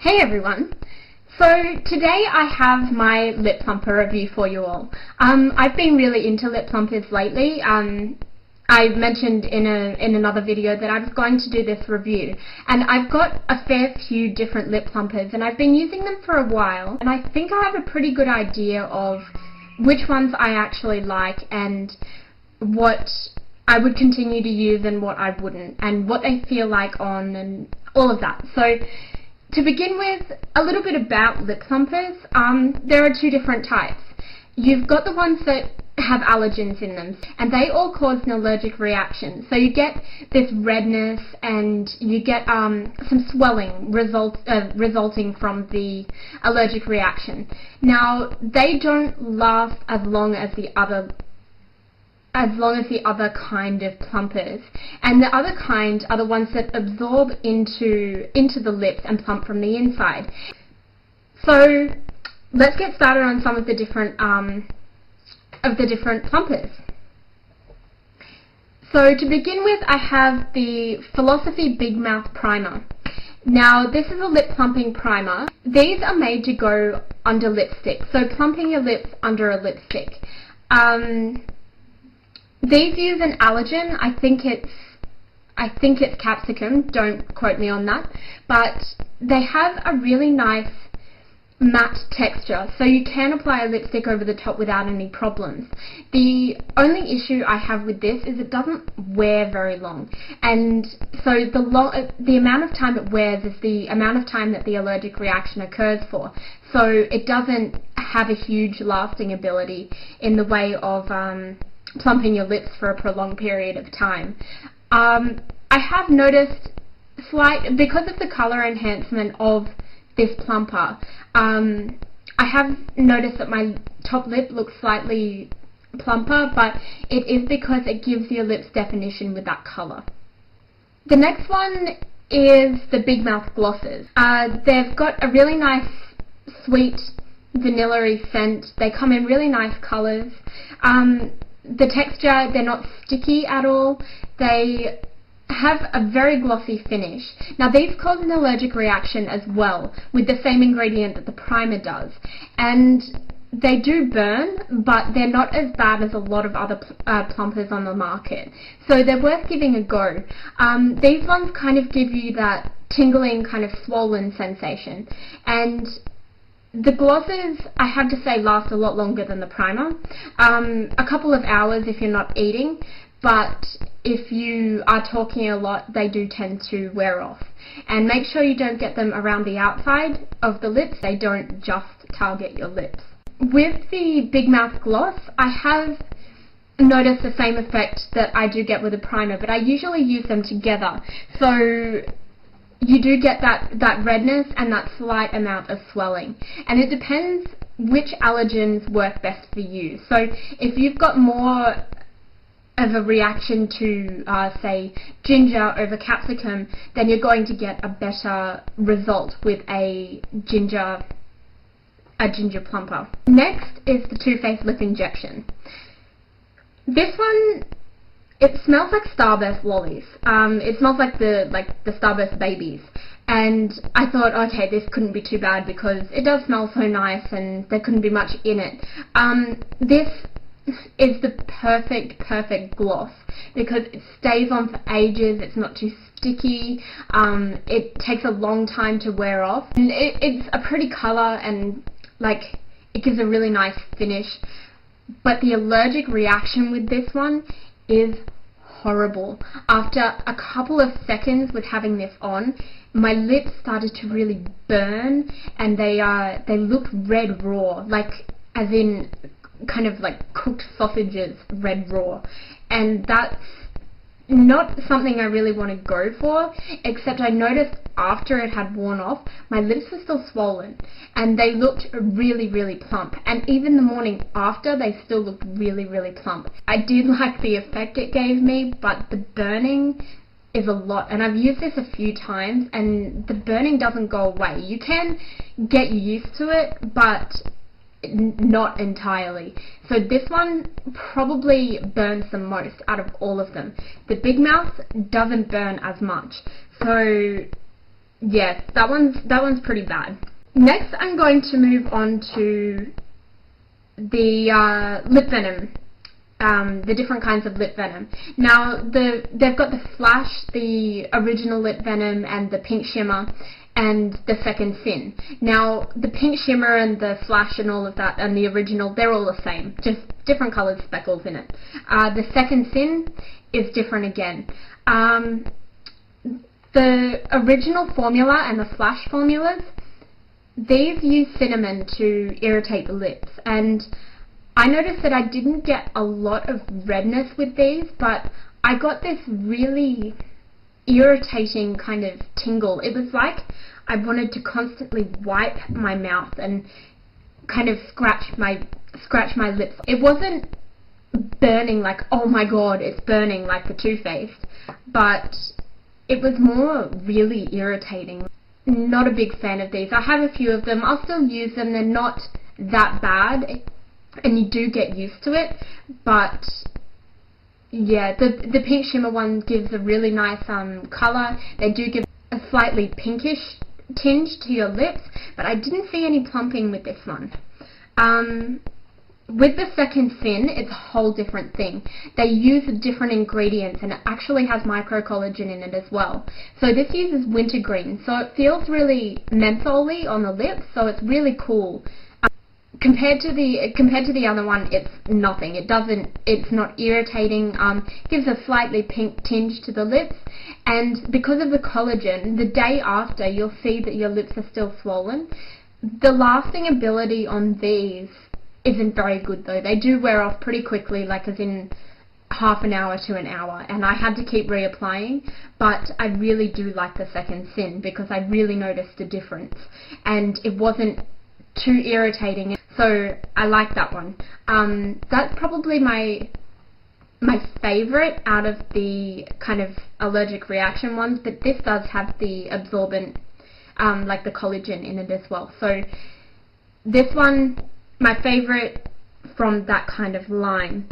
Hey everyone! So today I have my lip plumper review for you all. I've been really into lip plumpers lately. I mentioned in another video that I was going to do this review, and I've got a fair few different lip plumpers and I've been using them for a while, and I think I have a pretty good idea of which ones I actually like and what I would continue to use and what I wouldn't, and what they feel like on and all of that. So to begin with, a little bit about lip plumpers. There are two different types. You've got the ones that have allergens in them, and they all cause an allergic reaction. So you get this redness and you get some swelling resulting from the allergic reaction. Now, they don't last as long as the other kind of plumpers, and the other kind are the ones that absorb into the lips and plump from the inside. So let's get started on some of the different plumpers. So to begin with, I have the Philosophy Big Mouth Primer. Now, this is a lip plumping primer. These are made to go under lipstick, so plumping your lips under a lipstick. These use an allergen. I think it's capsicum, don't quote me on that, but they have a really nice matte texture, so you can apply a lipstick over the top without any problems. The only issue I have with this is it doesn't wear very long, and so the amount of time it wears is the amount of time that the allergic reaction occurs for, so it doesn't have a huge lasting ability in the way of plumping your lips for a prolonged period of time. I have noticed because of the colour enhancement of this plumper, I have noticed that my top lip looks slightly plumper, but it is because it gives your lips definition with that colour. The next one is the Big Mouth Glosses. They've got a really nice, sweet, vanilla-y scent. They come in really nice colours. The texture, they're not sticky at all. They have a very glossy finish. Now, these cause an allergic reaction as well with the same ingredient that the primer does, and they do burn, but they're not as bad as a lot of other plumpers on the market, so they're worth giving a go. These ones kind of give you that tingling, kind of swollen sensation, and the glosses, I have to say, last a lot longer than the primer. A couple of hours if you're not eating, but if you are talking a lot, they do tend to wear off. And make sure you don't get them around the outside of the lips. They don't just target your lips. With the Big Mouth Gloss, I have noticed the same effect that I do get with a primer, but I usually use them together. So you do get that redness and that slight amount of swelling, and it depends which allergens work best for you. So if you've got more of a reaction to say ginger over capsicum, then you're going to get a better result with a ginger plumper. Next is the Too Faced Lip Injection. This one, it smells like Starburst lollies. It smells like the Starburst babies. And I thought, okay, this couldn't be too bad because it does smell so nice and there couldn't be much in it. This is the perfect gloss because it stays on for ages, it's not too sticky, it takes a long time to wear off, and it's a pretty colour and it gives a really nice finish. But the allergic reaction with this one is horrible. After a couple of seconds with having this on, my lips started to really burn, and they looked red raw, as in kind of like cooked sausages, red raw, and that's not something I really want to go for, except I noticed after it had worn off, my lips were still swollen, and they looked really plump, and even the morning after, they still looked really plump. I did like the effect it gave me, but the burning is a lot, and I've used this a few times, and the burning doesn't go away. You can get used to it, but not entirely. So this one probably burns the most out of all of them. The Big Mouth doesn't burn as much. So yes, that one's pretty bad. Next, I'm going to move on to the lip venom. The different kinds of lip venom. Now, they've got the Flash, the original lip venom, and the Pink Shimmer, and the Second Sin. Now, the Pink Shimmer and the Flash and all of that, and the original, they're all the same, just different coloured speckles in it. The Second Sin is different again. The original formula and the Flash formulas, these use cinnamon to irritate the lips, and I noticed that I didn't get a lot of redness with these, but I got this really irritating kind of tingle. It was like I wanted to constantly wipe my mouth and kind of scratch my lips. It wasn't burning like, oh my god, it's burning like the Too Faced, but it was more really irritating. Not a big fan of these. I have a few of them. I'll still use them. They're not that bad, and you do get used to it, but yeah, the Pink Shimmer one gives a really nice colour. They do give a slightly pinkish tinge to your lips, but I didn't see any plumping with this one. With the Second Sin, it's a whole different thing. They use different ingredients, and it actually has microcollagen in it as well. So this uses wintergreen, so it feels really mentholy on the lips, so it's really cool. Compared to the other one, it's nothing. It's not irritating. Gives a slightly pink tinge to the lips, and because of the collagen, the day after you'll see that your lips are still swollen. The lasting ability on these isn't very good though. They do wear off pretty quickly, like as in half an hour to an hour, and I had to keep reapplying, but I really do like the Second Sin because I really noticed a difference, and it wasn't too irritating, so I like that one. That's probably my favourite out of the kind of allergic reaction ones, but this does have the absorbent, like the collagen in it as well. So this one, my favourite from that kind of line.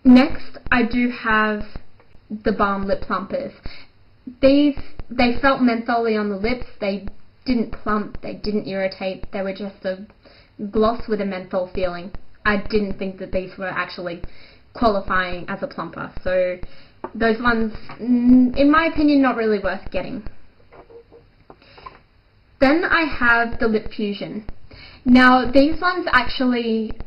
Next, I do have the Balm Lip Plumpers. They felt mentholy on the lips. They didn't plump, they didn't irritate, they were just a gloss with a menthol feeling. I didn't think that these were actually qualifying as a plumper, so those ones, in my opinion, not really worth getting. Then I have the Lip Fusion. Now these ones actually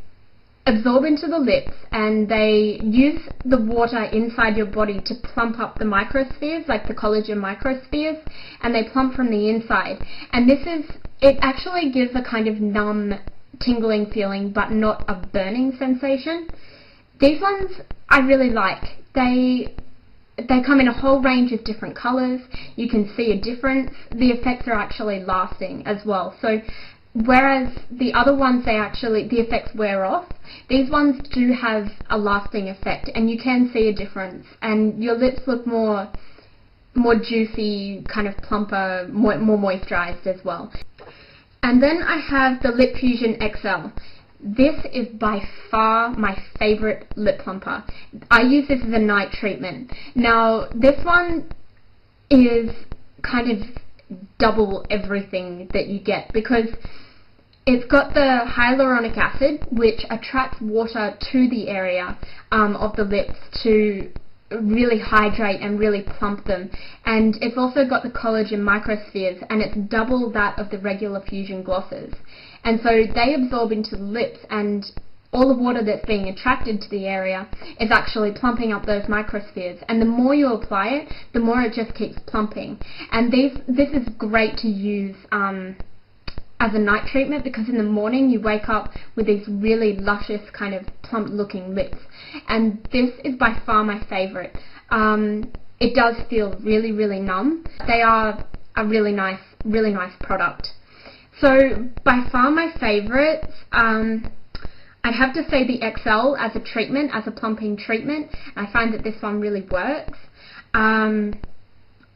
absorb into the lips, and they use the water inside your body to plump up the microspheres, like the collagen microspheres, and they plump from the inside. And it actually gives a kind of numb, tingling feeling, but not a burning sensation. These ones I really like. They come in a whole range of different colours. You can see a difference. The effects are actually lasting as well. So whereas the other ones, the effects wear off, these ones do have a lasting effect, and you can see a difference, and your lips look more juicy, kind of plumper, more moisturized as well. And then I have the Lip Fusion XL. This is by far my favorite lip plumper. I use this as a night treatment. Now this one is kind of double everything that you get, because it's got the hyaluronic acid, which attracts water to the area of the lips to really hydrate and really plump them, and it's also got the collagen microspheres, and it's double that of the regular Fusion glosses, and so they absorb into the lips, and all the water that's being attracted to the area is actually plumping up those microspheres, and the more you apply it, the more it just keeps plumping. And this is great to use as a night treatment, because in the morning you wake up with these really luscious kind of plump looking lips, and this is by far my favourite. It does feel really, really numb. They are a really nice product. So by far my favourites, I'd have to say the XL as a treatment, as a plumping treatment. I find that this one really works.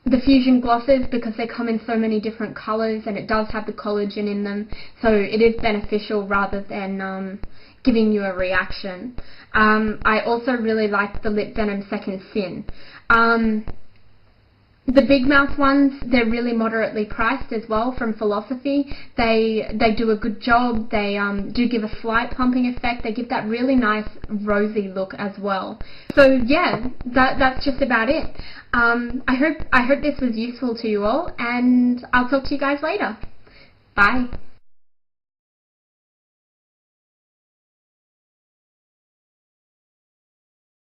The Fusion glosses, because they come in so many different colours, and it does have the collagen in them, so it is beneficial rather than giving you a reaction. I also really like the Lip Venom Second Sin. The big mouth ones, they're really moderately priced as well from Philosophy. They do a good job. They do give a slight plumping effect. They give that really nice rosy look as well. So yeah, that's just about it. I hope this was useful to you all, and I'll talk to you guys later. Bye.